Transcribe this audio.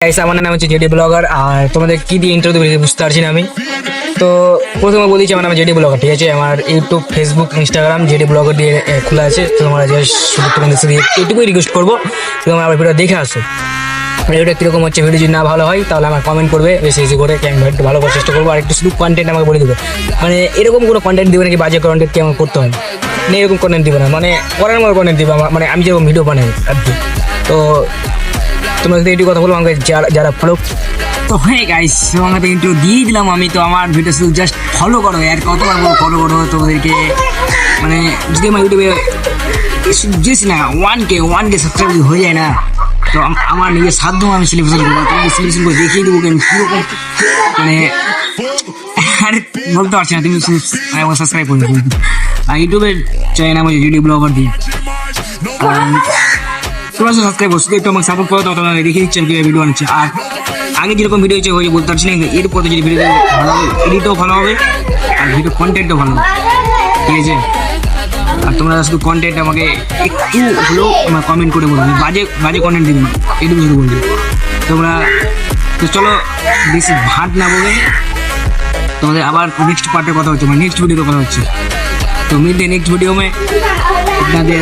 আমার নাম হচ্ছে জেডি ব্লগার। আর তোমাদের কি দিয়ে ইন্টারভিউ দেবো বুঝতে পারছি না আমি। তো প্রথমে বলেছি আমার নাম জেডি ব্লগার, ঠিক আছে। আমার YouTube, Facebook, Instagram JD blogger দিয়ে খোলা আছে। তো তোমরা যে শুধু তোমাদের সাথে এইটুকুই রিকোয়েস্ট করবো, তোমরা আমার ভিডিও দেখে আসো। ভিডিওটা কীরকম হচ্ছে, ভিডিও যদি না ভালো হয় তাহলে আমার কমেন্ট করবে বেশি বেশি করে, আমি একটু ভালো করার চেষ্টা করবো। আর একটু শুধু কন্টেন্ট আমাকে বলে দেবে, মানে এরকম কোনো কন্টেন্ট দিবে নাকি বাজে কন্টেন্ট কি আমার করতে হয়, মানে এরকম কন্টেন্ট দিবে না, মানে করার মতো কন্টেন্ট দিবে আমার, মানে আমি যেরকম ভিডিও বানাই আর কি। তো তোমরা যদি এইটু কথা বলো আমাকে যারা ফলো। তো হ্যাঁ গাইস, আমাকে ইন্ট্রো দিয়ে দিলাম আমি। তো আমার ভিডিও শুধু জাস্ট ফলো করো, আর কতবার বলবো ফলো করো তোমাদেরকে। মানে যদি আমার ইউটিউবে জিস না 1K সাবস্ক্রাইব হয়ে যায় না, তো আমার নিজের সাধ্য আমি সেলিব্রেশন করবো, তোমাকে সেলিব্রেশন করে দেখিয়ে দেবো কেন কীরকম, মানে আর বলতে পারছি না। তুমি সাবস্ক্রাইব করবে আর ইউটিউবের চ্যানেল আমার জেডি ব্লগার দিই। তোমরা সাবস্ক্রাইব করছো, একটু আমাকে সাপোর্ট করো, তো তোমরা দেখিয়ে দিচ্ছেন কীভাবে ভিডিও বানাচ্ছে। আর আগে যেরকম ভিডিও হচ্ছে হয়ে বলতে পারছি না, এরপরে যদি ভিডিও ভালো হবে, এডিটও ভালো হবে আর ভিডিও কন্টেন্টও ভালো হবে, ঠিক আছে। আর তোমরা শুধু কন্টেন্ট আমাকে একটু হলেও কমেন্ট করে বলবে, বাজে বাজে কন্টেন্ট দিবে না, এটুকু শুধু বলবে তোমরা। তো চলো বেশি ভাট না বলে তোমাদের আবার নেক্সট পার্টের কথা হচ্ছে, মানে নেক্সট ভিডিওতে কথা হচ্ছে। তো मिलते हैं नेक्स्ट वीडियो में। इतना देर